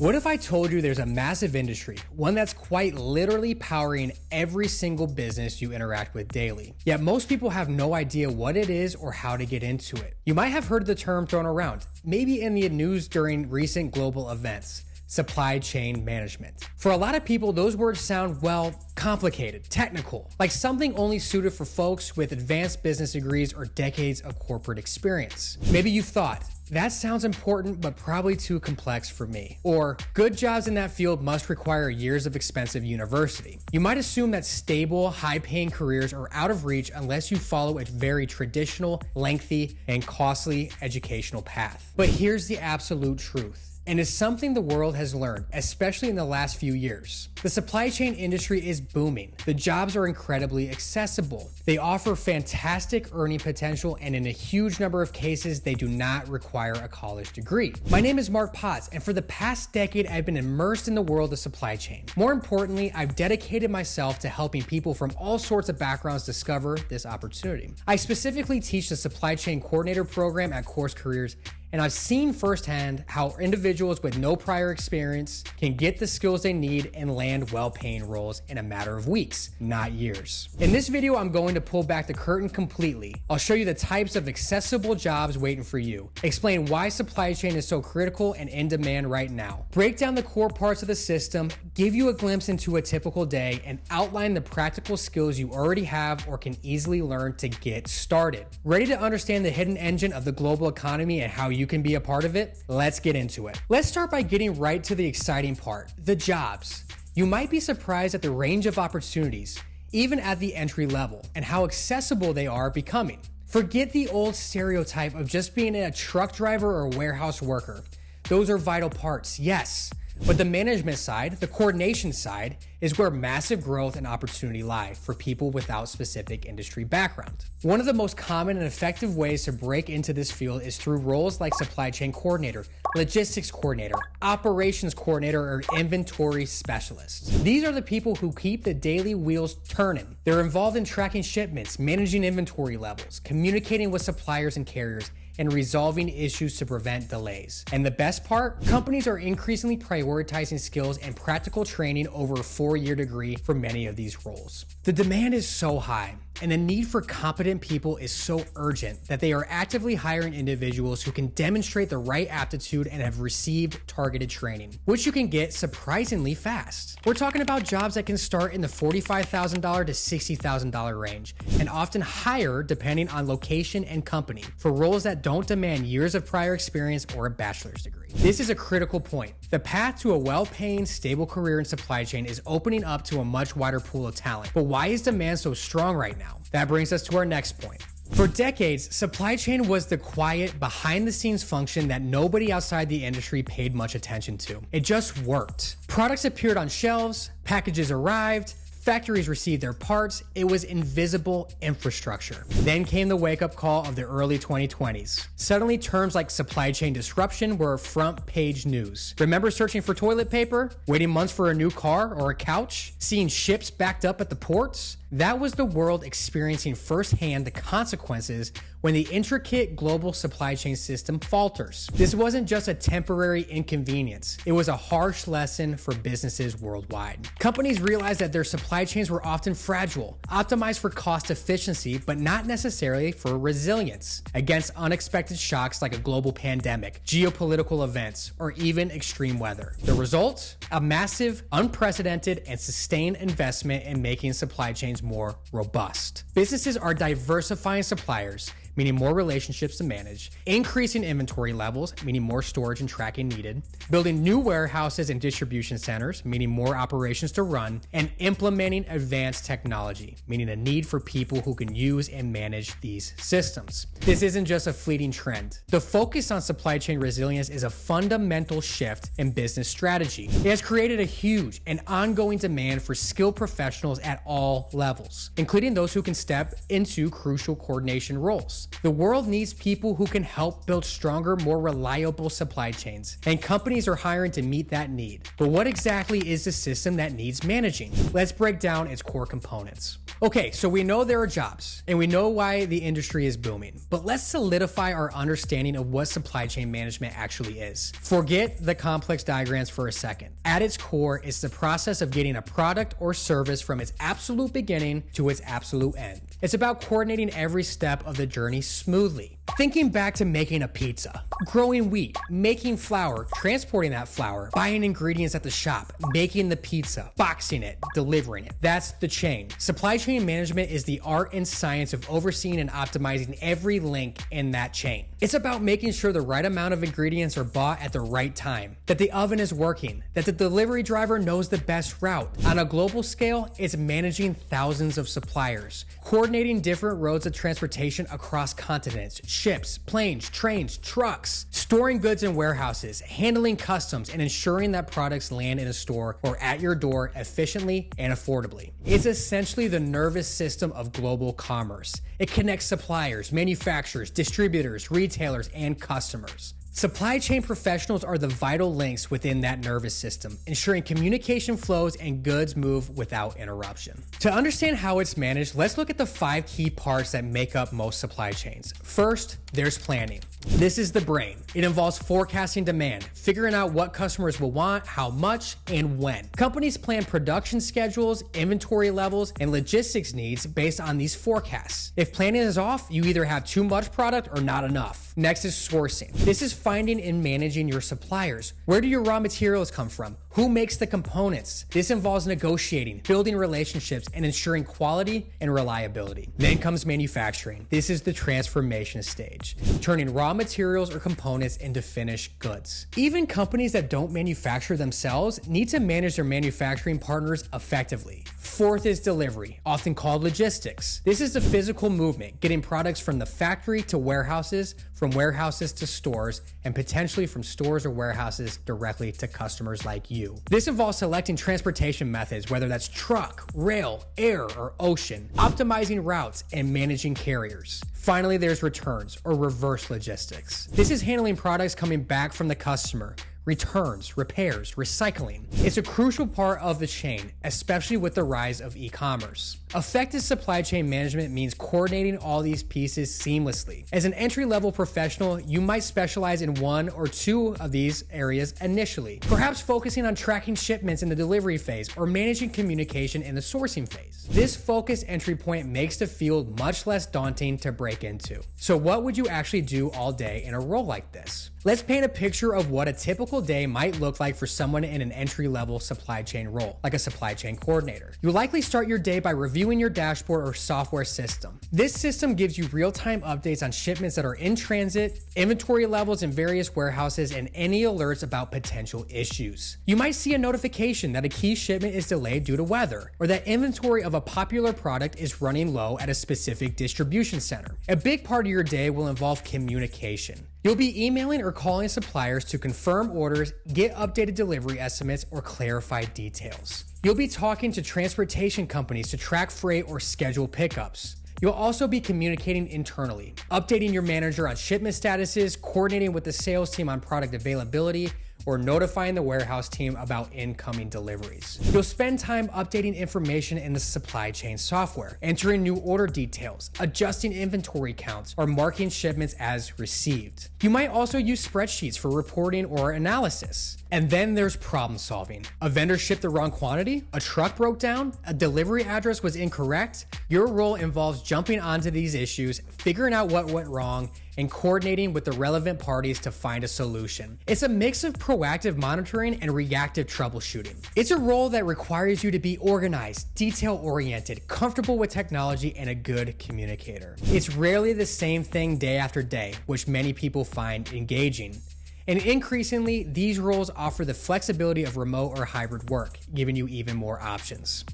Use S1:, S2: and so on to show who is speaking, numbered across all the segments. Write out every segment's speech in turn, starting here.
S1: What if I told you there's a massive industry, one that's quite literally powering every single business you interact with daily? Yet most people have no idea what it is or how to get into it. You might have heard the term thrown around, maybe in the news during recent global events. Supply chain management. For a lot of people, those words sound, well, complicated, technical, like something only suited for folks with advanced business degrees or decades of corporate experience. Maybe you've thought, that sounds important, but probably too complex for me. Or, good jobs in that field must require years of expensive university. You might assume that stable, high-paying careers are out of reach unless you follow a very traditional, lengthy, and costly educational path. But here's the absolute truth. And is something the world has learned, especially in the last few years. The supply chain industry is booming. The jobs are incredibly accessible. They offer fantastic earning potential, and in a huge number of cases, they do not require a college degree. My name is Mark Potts, and for the past decade, I've been immersed in the world of supply chain. More importantly, I've dedicated myself to helping people from all sorts of backgrounds discover this opportunity. I specifically teach the supply chain coordinator program at CourseCareers, and I've seen firsthand how individuals with no prior experience can get the skills they need and land well-paying roles in a matter of weeks, not years. In this video, I'm going to pull back the curtain completely. I'll show you the types of accessible jobs waiting for you, explain why supply chain is so critical and in demand right now, break down the core parts of the system, give you a glimpse into a typical day, and outline the practical skills you already have or can easily learn to get started. Ready to understand the hidden engine of the global economy and how you can be a part of it? Let's get into it. Let's start by getting right to the exciting part, the jobs. You might be surprised at the range of opportunities, even at the entry level, and how accessible they are becoming. Forget the old stereotype of just being a truck driver or warehouse worker. Those are vital parts, yes. But the management side, the coordination side, is where massive growth and opportunity lie for people without specific industry background. One of the most common and effective ways to break into this field is through roles like supply chain coordinator, logistics coordinator, operations coordinator, or inventory specialist. These are the people who keep the daily wheels turning. They're involved in tracking shipments, managing inventory levels, communicating with suppliers and carriers, and resolving issues to prevent delays. And the best part? Companies are increasingly prioritizing skills and practical training over a 4-year degree for many of these roles. The demand is so high, and the need for competent people is so urgent that they are actively hiring individuals who can demonstrate the right aptitude and have received targeted training, which you can get surprisingly fast. We're talking about jobs that can start in the $45,000 to $60,000 range, and often higher depending on location and company, for roles that don't demand years of prior experience or a bachelor's degree. This is a critical point. The path to a well-paying, stable career in supply chain is opening up to a much wider pool of talent. But why is demand so strong right now? That brings us to our next point. For decades, supply chain was the quiet, behind-the-scenes function that nobody outside the industry paid much attention to. It just worked. Products appeared on shelves, packages arrived, factories received their parts. It was invisible infrastructure. Then came the wake-up call of the early 2020s. Suddenly, terms like supply chain disruption were front-page news. Remember searching for toilet paper? Waiting months for a new car or a couch? Seeing ships backed up at the ports? That was the world experiencing firsthand the consequences when the intricate global supply chain system falters. This wasn't just a temporary inconvenience. It was a harsh lesson for businesses worldwide. Companies realized that their supply chains were often fragile, optimized for cost efficiency, but not necessarily for resilience against unexpected shocks like a global pandemic, geopolitical events, or even extreme weather. The result? A massive, unprecedented, and sustained investment in making supply chains more robust. Businesses are diversifying suppliers, meaning more relationships to manage, increasing inventory levels, meaning more storage and tracking needed, building new warehouses and distribution centers, meaning more operations to run, and implementing advanced technology, meaning a need for people who can use and manage these systems. This isn't just a fleeting trend. The focus on supply chain resilience is a fundamental shift in business strategy. It has created a huge and ongoing demand for skilled professionals at all levels, including those who can step into crucial coordination roles. The world needs people who can help build stronger, more reliable supply chains, and companies are hiring to meet that need. But what exactly is the system that needs managing? Let's break down its core components. Okay, so we know there are jobs, and we know why the industry is booming, but let's solidify our understanding of what supply chain management actually is. Forget the complex diagrams for a second. At its core, it's the process of getting a product or service from its absolute beginning to its absolute end. It's about coordinating every step of the journey smoothly. Thinking back to making a pizza, growing wheat, making flour, transporting that flour, buying ingredients at the shop, making the pizza, boxing it, delivering it. That's the chain. Supply chain management is the art and science of overseeing and optimizing every link in that chain. It's about making sure the right amount of ingredients are bought at the right time, that the oven is working, that the delivery driver knows the best route. On a global scale, it's managing thousands of suppliers, coordinating different roads of transportation across continents, ships, planes, trains, trucks, storing goods in warehouses, handling customs, and ensuring that products land in a store or at your door efficiently and affordably. It's essentially the nervous system of global commerce. It connects suppliers, manufacturers, distributors, retailers, and customers. Supply chain professionals are the vital links within that nervous system, ensuring communication flows and goods move without interruption. To understand how it's managed, let's look at the 5 key parts that make up most supply chains. First, there's planning. This is the brain. It involves forecasting demand, figuring out what customers will want, how much, and when. Companies plan production schedules, inventory levels, and logistics needs based on these forecasts. If planning is off, you either have too much product or not enough. Next is sourcing. This is finding and managing your suppliers. Where do your raw materials come from? Who makes the components? This involves negotiating, building relationships, and ensuring quality and reliability. Then comes manufacturing. This is the transformation stage, turning raw materials or components into finished goods. Even companies that don't manufacture themselves need to manage their manufacturing partners effectively. Fourth is delivery, often called logistics. This is the physical movement, getting products from the factory to warehouses, from warehouses to stores, and potentially from stores or warehouses directly to customers like you. This involves selecting transportation methods, whether that's truck, rail, air, or ocean, optimizing routes, and managing carriers. Finally, there's returns or reverse logistics. This is handling products coming back from the customer, returns, repairs, recycling. It's a crucial part of the chain, especially with the rise of e-commerce. Effective supply chain management means coordinating all these pieces seamlessly. As an entry-level professional, you might specialize in 1 or 2 of these areas initially, perhaps focusing on tracking shipments in the delivery phase or managing communication in the sourcing phase. This focused entry point makes the field much less daunting to break into. So what would you actually do all day in a role like this? Let's paint a picture of what a typical day might look like for someone in an entry-level supply chain role, like a supply chain coordinator. You'll likely start your day by reviewing your dashboard or software system. This system gives you real-time updates on shipments that are in transit, inventory levels in various warehouses, and any alerts about potential issues. You might see a notification that a key shipment is delayed due to weather, or that inventory of a popular product is running low at a specific distribution center. A big part of your day will involve communication. You'll be emailing or calling suppliers to confirm orders, get updated delivery estimates, or clarify details. You'll be talking to transportation companies to track freight or schedule pickups. You'll also be communicating internally, updating your manager on shipment statuses, coordinating with the sales team on product availability, or notifying the warehouse team about incoming deliveries. You'll spend time updating information in the supply chain software, entering new order details, adjusting inventory counts, or marking shipments as received. You might also use spreadsheets for reporting or analysis. And then there's problem solving. A vendor shipped the wrong quantity, a truck broke down, a delivery address was incorrect. Your role involves jumping onto these issues, figuring out what went wrong, and coordinating with the relevant parties to find a solution. It's a mix of proactive monitoring and reactive troubleshooting. It's a role that requires you to be organized, detail-oriented, comfortable with technology, and a good communicator. It's rarely the same thing day after day, which many people find engaging. And increasingly, these roles offer the flexibility of remote or hybrid work, giving you even more options.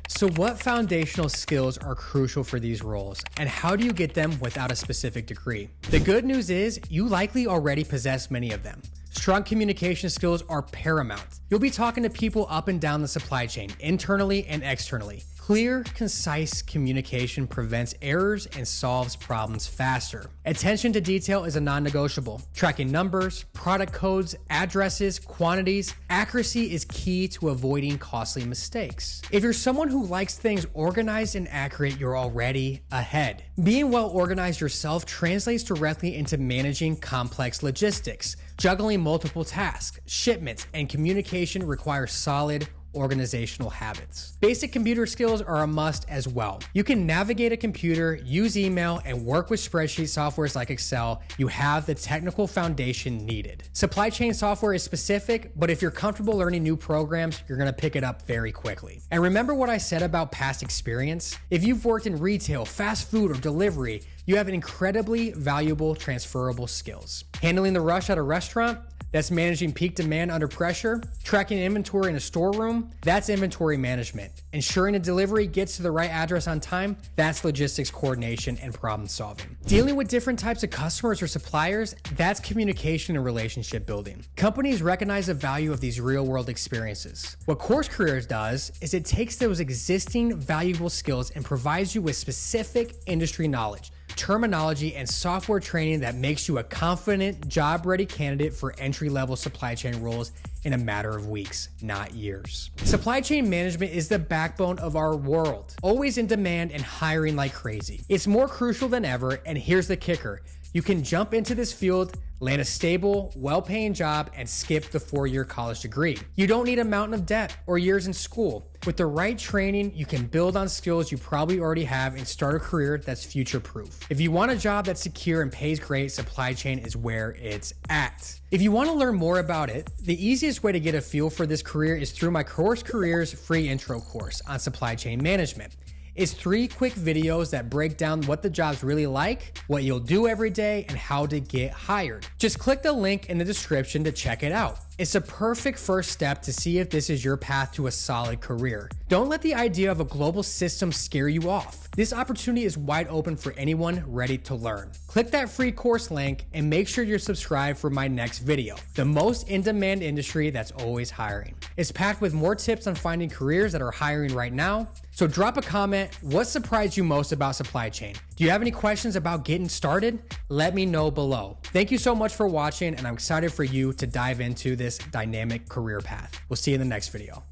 S1: So what foundational skills are crucial for these roles, and how do you get them without a specific degree? The good news is you likely already possess many of them. Strong communication skills are paramount. You'll be talking to people up and down the supply chain, internally and externally. Clear, concise communication prevents errors and solves problems faster. Attention to detail is a non-negotiable. Tracking numbers, product codes, addresses, quantities, accuracy is key to avoiding costly mistakes. If you're someone who likes things organized and accurate, you're already ahead. Being well organized yourself translates directly into managing complex logistics. Juggling multiple tasks, shipments, and communication require solid organizational habits. Basic computer skills are a must as well. You can navigate a computer, use email, and work with spreadsheet softwares like Excel. You have the technical foundation needed. Supply chain software is specific, but if you're comfortable learning new programs, you're gonna pick it up very quickly. And remember what I said about past experience? If you've worked in retail, fast food, or delivery, you have incredibly valuable transferable skills. Handling the rush at a restaurant, that's managing peak demand under pressure. Tracking inventory in a storeroom, that's inventory management. Ensuring a delivery gets to the right address on time, that's logistics coordination and problem solving. Dealing with different types of customers or suppliers, that's communication and relationship building. Companies recognize the value of these real world experiences. What CourseCareers does is it takes those existing valuable skills and provides you with specific industry knowledge, terminology, and software training that makes you a confident, job-ready candidate for entry-level supply chain roles in a matter of weeks, not years. Supply chain management is the backbone of our world, always in demand and hiring like crazy. It's more crucial than ever, and here's the kicker. You can jump into this field, land a stable, well-paying job, and skip the 4-year college degree. You don't need a mountain of debt or years in school. With the right training, you can build on skills you probably already have and start a career that's future-proof. If you want a job that's secure and pays great, supply chain is where it's at. If you want to learn more about it, the easiest way to get a feel for this career is through my CourseCareers free intro course on supply chain management. It's 3 quick videos that break down what the job's really like, what you'll do every day, and how to get hired. Just click the link in the description to check it out. It's a perfect first step to see if this is your path to a solid career. Don't let the idea of a global system scare you off. This opportunity is wide open for anyone ready to learn. Click that free course link and make sure you're subscribed for my next video, the most in-demand industry that's always hiring. It's packed with more tips on finding careers that are hiring right now. So drop a comment. What surprised you most about supply chain? Do you have any questions about getting started? Let me know below. Thank you so much for watching, and I'm excited for you to dive into this dynamic career path. We'll see you in the next video.